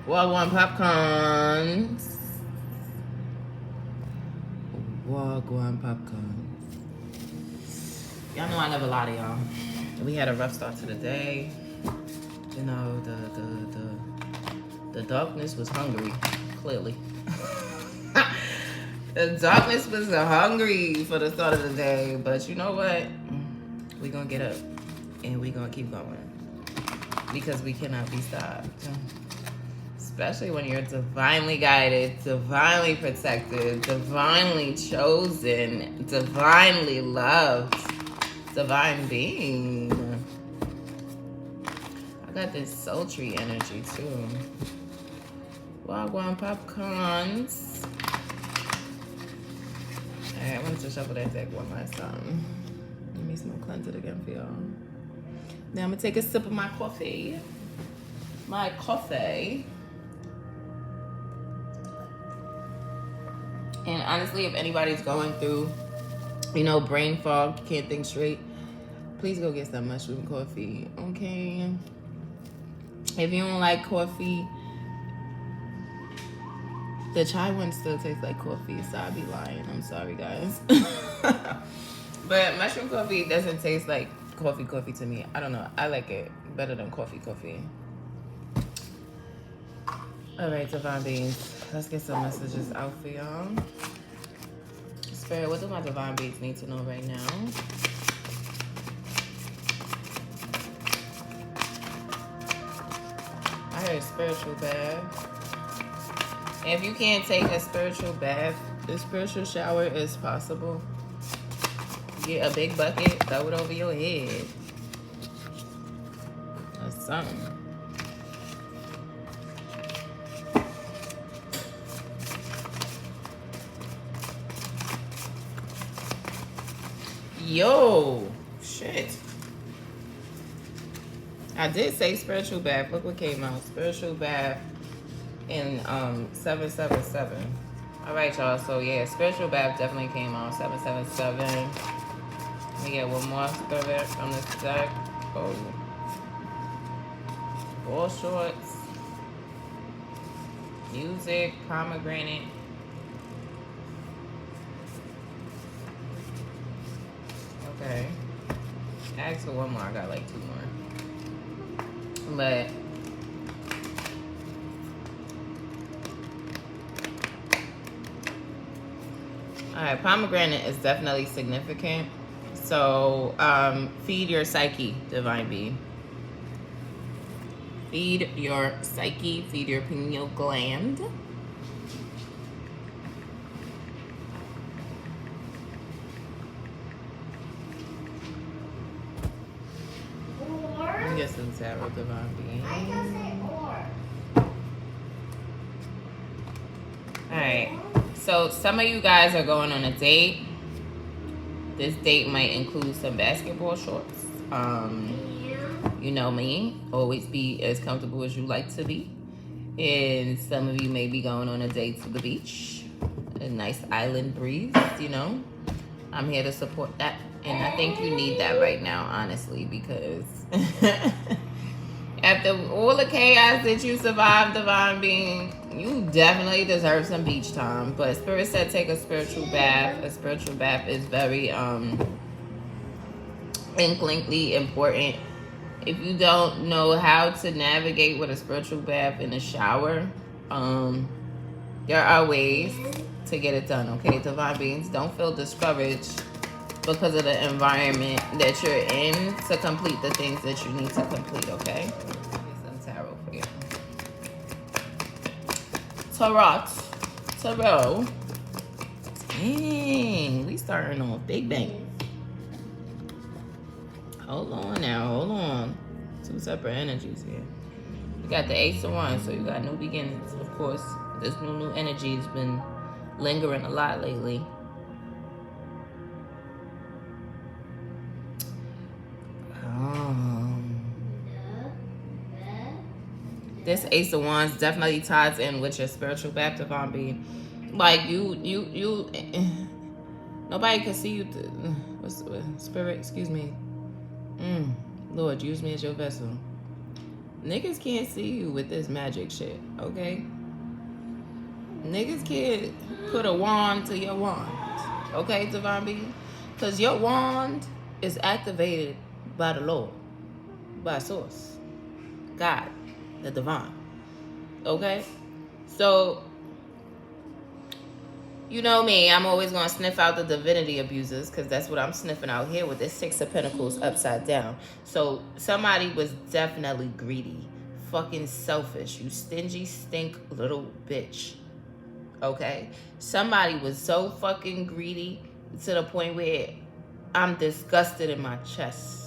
Wagwan popcorns. Wagwan popcorn. Y'all know I never lie to y'all. We had a rough start to the day. You know, the darkness was hungry, clearly. The darkness was hungry for the start of the day. But you know what? We're going to get up and we're going to keep going. Because we cannot be stopped. Especially when you're divinely guided, divinely protected, divinely chosen, divinely loved, divine being. I got this sultry energy too. Wagwan popcorns. Alright, I wanted to shuffle that deck one last time. Let me smell cleanse it again for y'all. Now I'm gonna take a sip of my coffee. My coffee. And honestly, if anybody's going through, you know, brain fog, can't think straight, please go get some mushroom coffee, okay? If you don't like coffee, the chai one still tastes like coffee, so I'd be lying. I'm sorry, guys. But mushroom coffee doesn't taste like coffee to me. I don't know. I like it better than coffee. All right, divine beings. Let's get some messages out for y'all. Spirit, what do my divine beings need to know right now? I heard spiritual bath. If you can't take a spiritual bath, a spiritual shower is possible. Get a big bucket, throw it over your head. That's something. Yo, shit. I did say spiritual bath. Look what came out. Spiritual bath in 777. All right, y'all. So yeah, spiritual bath definitely came out. 777. Let me get one more spirit from this deck. Oh, ball shorts, music, pomegranate. Okay. Ask for one more. I got like two more. But alright, pomegranate is definitely significant. So feed your psyche, divine being. Feed your psyche, feed your pineal gland. Get some tarot, divine being. Alright, so some of you guys are going on a date. This date might include some basketball shorts. You know me, always be as comfortable as you like to be. And some of you may be going on a date to the beach. A nice island breeze, you know. I'm here to support that. And I think you need that right now, honestly, because after all the chaos that you survived, divine being, you definitely deserve some beach time. But Spirit said take a spiritual bath. A spiritual bath is very inklingly important. If you don't know how to navigate with a spiritual bath in a shower, there are ways to get it done, okay? Divine beings, don't feel discouraged because of the environment that you're in to complete the things that you need to complete, okay? Some tarot for you. Tarot. Dang, we starting on big bang. Hold on. Two separate energies here. You got the Ace of Wands, so you got new beginnings. Of course, this new energy has been lingering a lot lately. This Ace of Wands definitely ties in with your spiritual bath, divine being. Like you nobody can see you. Spirit, excuse me. Lord, use me as your vessel. Niggas can't see you with this magic shit, okay? Niggas can't put a wand to your wand, okay, Divine Being? Because your wand is activated by the Lord, by Source, God, the Divine, okay? So, you know me, I'm always going to sniff out the divinity abusers because that's what I'm sniffing out here with this Six of Pentacles upside down. So somebody was definitely greedy, fucking selfish. You stingy, stink little bitch. Okay? Somebody was so fucking greedy to the point where I'm disgusted in my chest.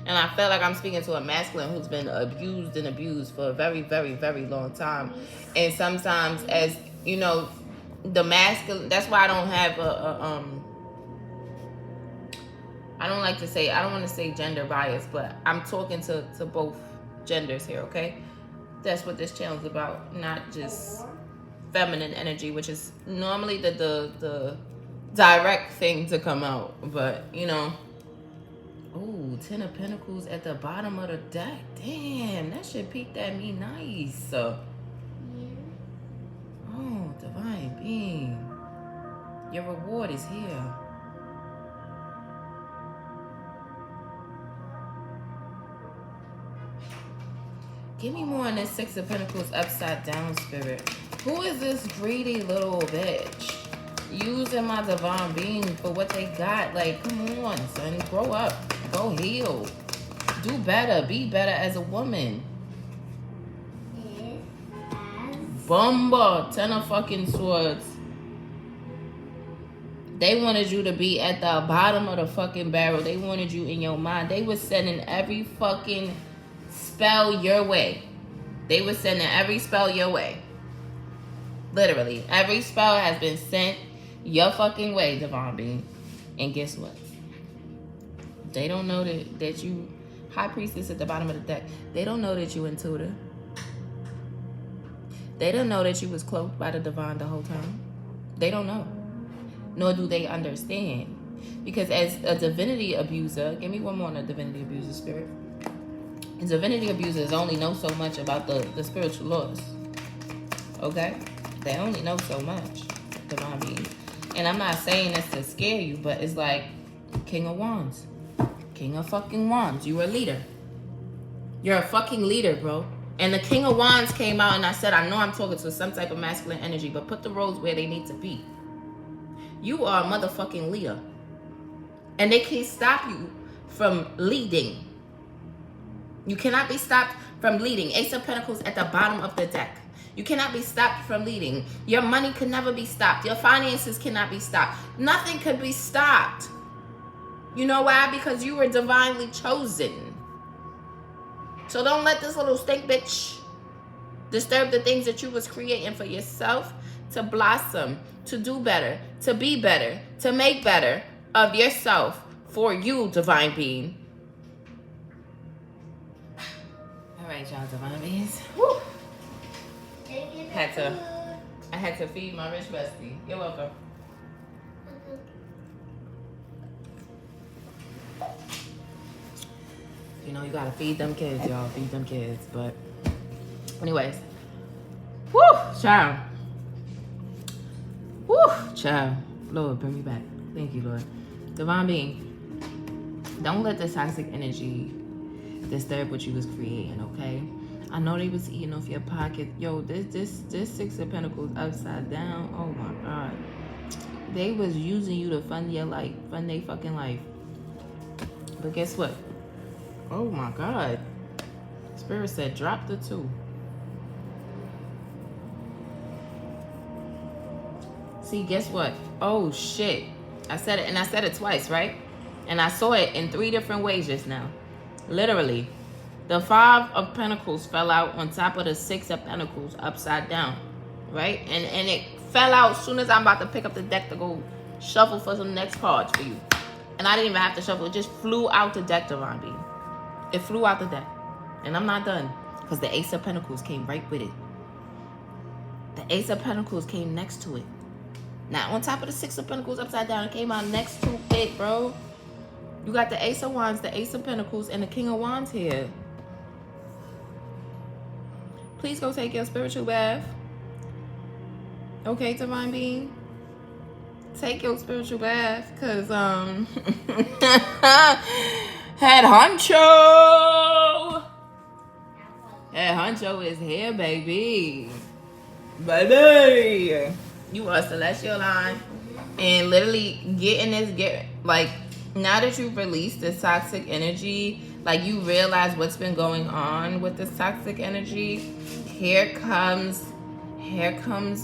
And I feel like I'm speaking to a masculine who's been abused for a very, very, very long time. And sometimes, as you know, the masculine, that's why I don't have I don't like to say, I don't want to say gender bias, but I'm talking to both genders here, okay? That's what this channel is about, not just feminine energy, which is normally the direct thing to come out, but you know. Ooh, 10 of Pentacles at the bottom of the deck. Damn, that shit peeked at me nice. Oh, Divine Being. Your reward is here. Give me more on this Six of Pentacles upside down, Spirit. Who is this greedy little bitch? Using my Divine Being for what they got. Like, come on, son. Grow up. Go heal. Do better. Be better as a woman. Bumba. 10 of fucking swords. They wanted you to be at the bottom of the fucking barrel. They wanted you in your mind. They was sending every fucking spell your way. They was sending every spell your way. Literally. Every spell has been sent your fucking way, Divine Being. And guess what? They don't know that you, High Priestess at the bottom of the deck, they don't know that you intuitive. They don't know that you was cloaked by the Divine the whole time. They don't know. Nor do they understand. Because as a divinity abuser, give me one more on a divinity abuser, Spirit. And divinity abusers only know so much about the spiritual laws. Okay? They only know so much, Divine Being. And I'm not saying this to scare you, but it's like King of Wands. King of fucking Wands. You a leader. You're a fucking leader, bro. And the King of Wands came out and I said, I know I'm talking to some type of masculine energy, but put the roles where they need to be. You are a motherfucking leader. And they can't stop you from leading. You cannot be stopped from leading. Ace of Pentacles at the bottom of the deck. You cannot be stopped from leading. Your money can never be stopped. Your finances cannot be stopped. Nothing could be stopped. You know why? Because you were divinely chosen. So don't let this little stink bitch disturb the things that you was creating for yourself to blossom, to do better, to be better, to make better of yourself for you, Divine Being. All right, y'all, Divine Beings. Woo. I had to feed my rich bestie. You're welcome. You know, you gotta feed them kids, y'all. Feed them kids. But anyways. Woo, child. Woo, child. Lord, bring me back. Thank you, Lord. Divine Being, don't let this toxic energy disturb what you was creating, okay? I know they was eating off your pocket. Yo, this Six of Pentacles upside down. Oh my God. They was using you to fund your life, fund their fucking life. But guess what? Oh my God. Spirit said drop the 2. See, guess what? Oh shit. I said it, and I said it twice, right? And I saw it in 3 different ways just now. Literally. The 5 of Pentacles fell out on top of the 6 of Pentacles upside down. Right? And it fell out as soon as I'm about to pick up the deck to go shuffle for some next cards for you. And I didn't even have to shuffle. It just flew out the deck, Divine Being. It flew out the deck. And I'm not done. Because the Ace of Pentacles came right with it. The Ace of Pentacles came next to it. Now, on top of the 6 of Pentacles upside down, it came out next to it, bro. You got the Ace of Wands, the Ace of Pentacles, and the King of Wands here. please go take your spiritual bath. Okay, Divine Being? Take your spiritual bath, because, Head Honcho! Head Honcho is here, baby. Baby! You are celestial line. And literally now that you've released this toxic energy, like you realize what's been going on with this toxic energy, here comes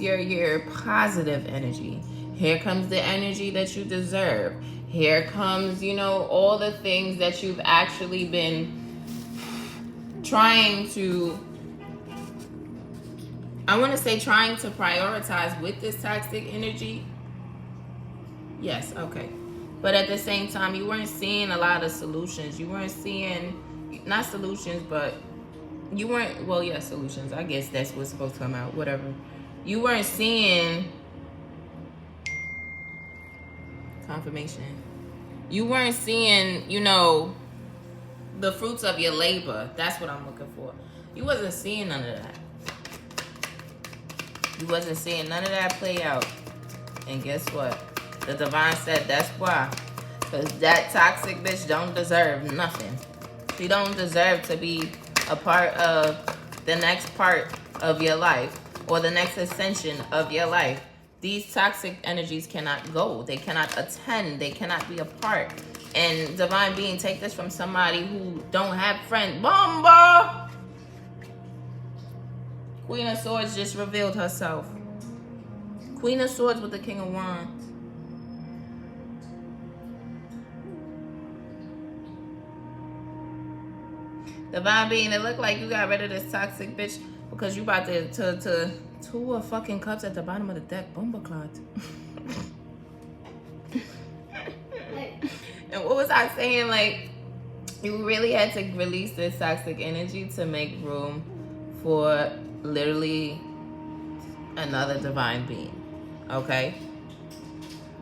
your positive energy. Here comes the energy that you deserve. Here comes, all the things that you've actually been trying to prioritize with this toxic energy. Yes, okay. But at the same time, you weren't seeing a lot of solutions. You weren't seeing, not solutions, but you weren't, well, yeah, solutions. I guess that's what's supposed to come out, whatever. You weren't seeing confirmation. You weren't seeing, the fruits of your labor. That's what I'm looking for. You wasn't seeing none of that. You wasn't seeing none of that play out. And guess what? The divine said that's why. Because that toxic bitch don't deserve nothing. She don't deserve to be a part of the next part of your life or the next ascension of your life. These toxic energies cannot go. They cannot attend. They cannot be a part. And Divine Being, take this from somebody who don't have friends. Bomba! Queen of Swords just revealed herself. Queen of Swords with the King of Wands. Divine Being, it looked like you got rid of this toxic bitch because you about to two of fucking cups at the bottom of the deck. Bomba clot. And what was I saying? Like, you really had to release this toxic energy to make room for literally another Divine Being. Okay?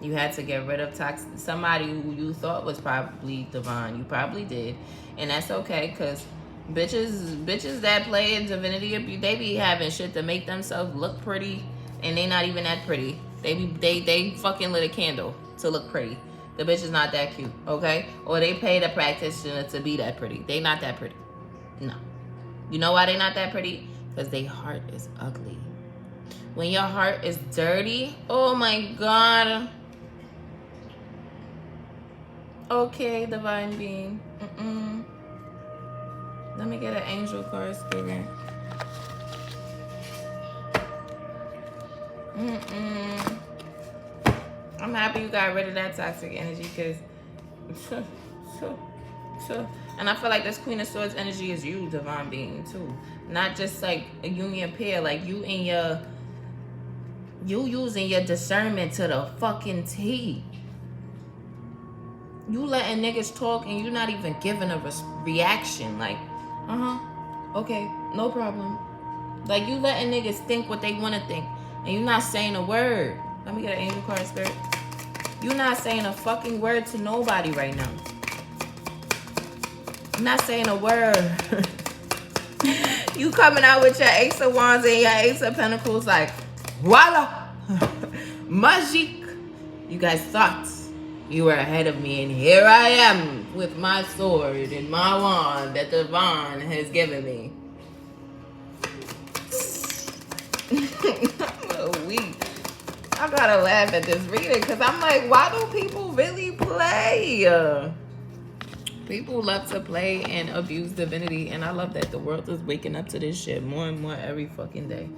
You had to get rid of somebody who you thought was probably divine. You probably did. And that's okay, because bitches that play in divinity, they be having shit to make themselves look pretty, and they not even that pretty. They fucking lit a candle to look pretty. The bitch is not that cute, okay? Or they pay the practitioner to be that pretty. They not that pretty. No. You know why they not that pretty? Because their heart is ugly. When your heart is dirty, oh my God. Okay, Divine Being. Let me get an angel card, Spirit. I'm happy you got rid of that toxic energy, because and I feel like this Queen of Swords energy is you, Divine Being, too. Not just like a union pair, like you using your discernment to the fucking T. You letting niggas talk and you not even giving a reaction. Like, okay, no problem. Like, you letting niggas think what they want to think, and you not saying a word. Let me get an angel card, Spirit. You not saying a fucking word to nobody right now. I'm not saying a word. You coming out with your Ace of Wands and your Ace of Pentacles like, voila, magic. You guys thought you were ahead of me, and here I am with my sword and my wand that the Divine has given me. I'm weak. I gotta laugh at this reading, because I'm like, why do people really play? People love to play and abuse divinity, and I love that the world is waking up to this shit more and more every fucking day.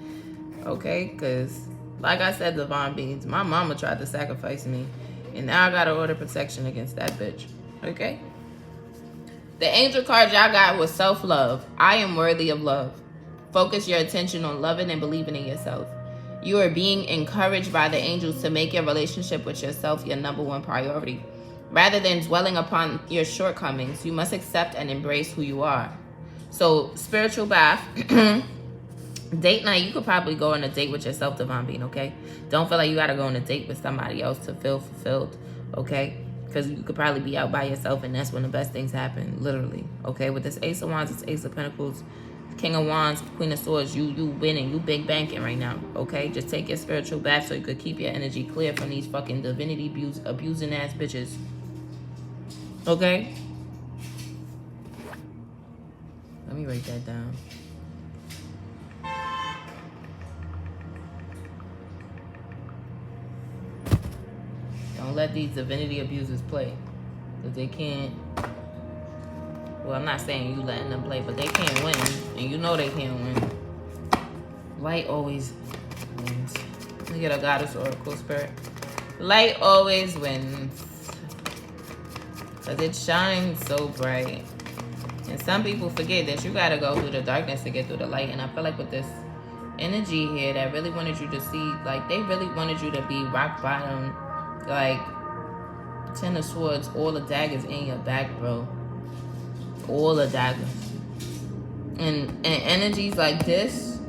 Okay? Because, like I said, Divine Beings, my mama tried to sacrifice me, and now I gotta order protection against that bitch. Okay? The angel card y'all got was self-love. I am worthy of love. Focus your attention on loving and believing in yourself. You are being encouraged by the angels to make your relationship with yourself your number one priority. Rather than dwelling upon your shortcomings, you must accept and embrace who you are. So, spiritual bath. Date night, you could probably go on a date with yourself, Divine Being, okay? Don't feel like you gotta go on a date with somebody else to feel fulfilled, okay? Because you could probably be out by yourself, and that's when the best things happen, literally, okay? With this Ace of Wands, it's Ace of Pentacles. King of Wands, Queen of Swords, you winning. You big banking right now, okay? Just take your spiritual bath so you could keep your energy clear from these fucking divinity abusing ass bitches. Okay? Let me write that down. Don't let these divinity abusers play. Because they can't... Well, I'm not saying you letting them play, but they can't win. And you know they can't win. Light always wins. Let me get a goddess oracle spirit. Light always wins. Because it shines so bright. And some people forget that you got to go through the darkness to get through the light. And I feel like with this energy here that really wanted you to see, like, they really wanted you to be rock bottom. Like, 10 of Swords, all the daggers in your back, bro. All the daggers. And energies like this,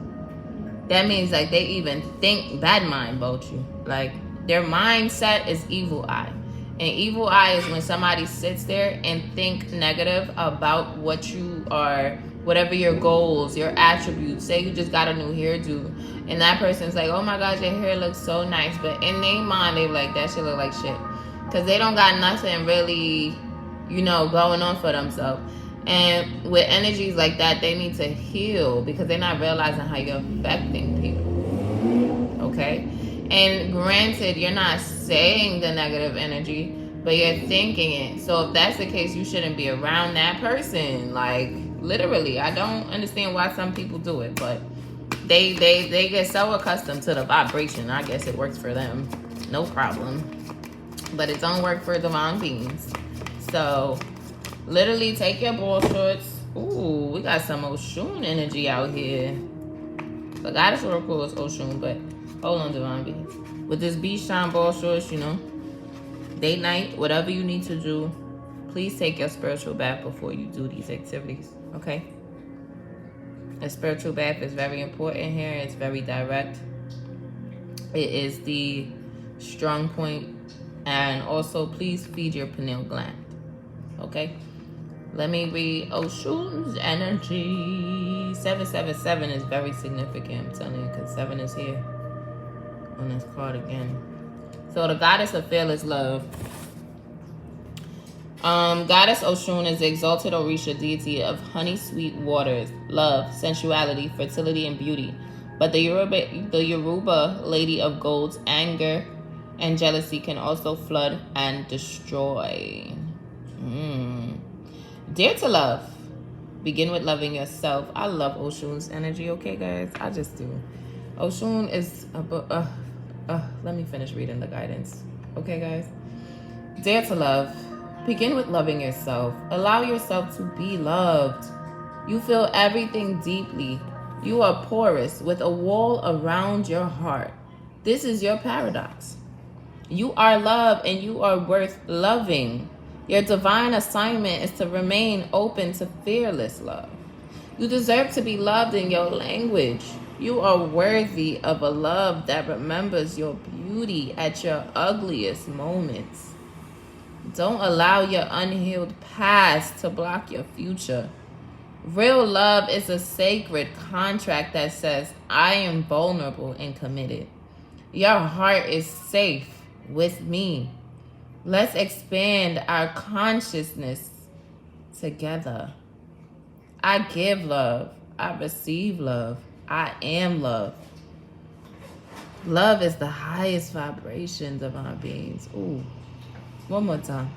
that means like they even think bad mind about you. Like, their mindset is evil eye. And evil eye is when somebody sits there and think negative about what you are, whatever your goals, your attributes. Say you just got a new hairdo and that person's like, oh my gosh, your hair looks so nice. But in their mind, they like, that shit look like shit. Because they don't got nothing really, you know, going on for themselves. And with energies like that, they need to heal because they're not realizing how you're affecting people. Okay? And granted, you're not saying the negative energy, but you're thinking it. So if that's the case, you shouldn't be around that person. Like, literally, I don't understand why some people do it, but they get so accustomed to the vibration. I guess it works for them. No problem. But it don't work for divine beings. So literally take your ball shorts. Ooh, we got some Oshun energy out here. The goddess oracle is Oshun, but hold on, divine beings. With this beach time ball shorts, you know, date night, whatever you need to do, please take your spiritual bath before you do these activities, okay? A spiritual bath is very important here. It's very direct. It is the strong point. And also, please feed your pineal gland, okay? Let me read Oshun's energy. 777 is very significant, I'm telling you, because 7 is here on this card again. So the goddess of fearless love. Goddess Oshun is the exalted Orisha deity of honey sweet waters, love, sensuality, fertility, and beauty. But the Yoruba lady of gold's anger and jealousy can also flood and destroy. Dare to love. Begin with loving yourself. I love Oshun's energy, okay, guys? I just do. Oshun is... let me finish reading the guidance. Okay, guys? Dare to love. Begin with loving yourself. Allow yourself to be loved. You feel everything deeply. You are porous with a wall around your heart. This is your paradox. You are loved and you are worth loving. Your divine assignment is to remain open to fearless love. You deserve to be loved in your language. You are worthy of a love that remembers your beauty at your ugliest moments. Don't allow your unhealed past to block your future. Real love is a sacred contract that says, I am vulnerable and committed. Your heart is safe with me. Let's expand our consciousness together. I give love. I receive love. I am love. Love is the highest vibration, divine beings. Ooh, one more time.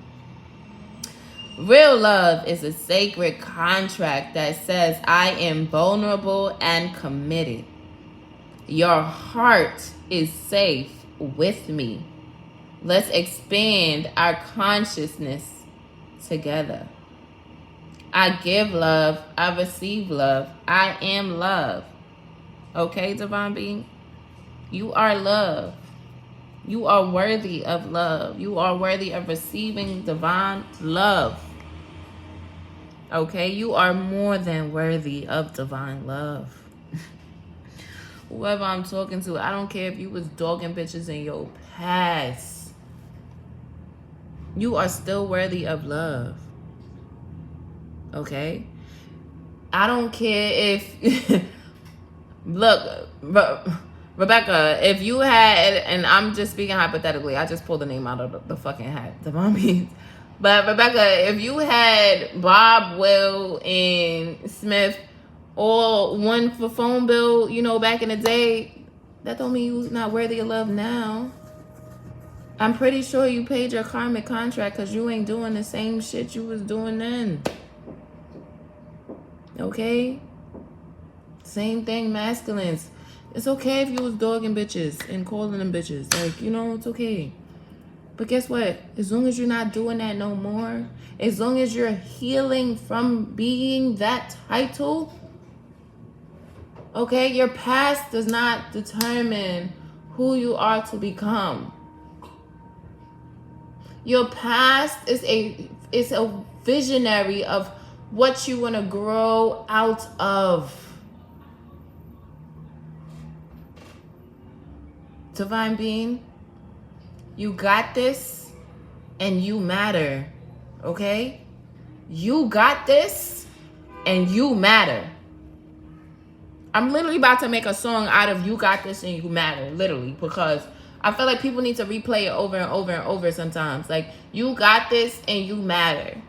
Real love is a sacred contract that says I am vulnerable and committed. Your heart is safe with me. Let's expand our consciousness together. I give love. I receive love. I am love. Okay, divine being? You are love. You are worthy of love. You are worthy of receiving divine love. Okay? You are more than worthy of divine love. Whoever I'm talking to, I don't care if you was dogging bitches in your past. You are still worthy of love. Okay? I don't care if look, Rebecca, if you had, and I'm just speaking hypothetically, I just pulled the name out of the fucking hat, Devon Beans. But Rebecca, if you had Bob, Will, and Smith all one for phone bill, you know, back in the day, that don't mean you're not worthy of love now. I'm pretty sure you paid your karmic contract because you ain't doing the same shit you was doing then. Okay? Same thing, masculines. It's okay if you was dogging bitches and calling them bitches. Like, you know, it's okay. But guess what? As long as you're not doing that no more, as long as you're healing from being that title, okay, your past does not determine who you are to become. Your past is a visionary of what you want to grow out of. Divine Being, you got this and you matter, okay? You got this and you matter. I'm literally about to make a song out of you got this and you matter, literally, because I feel like people need to replay it over and over and over sometimes. Like, you got this and you matter.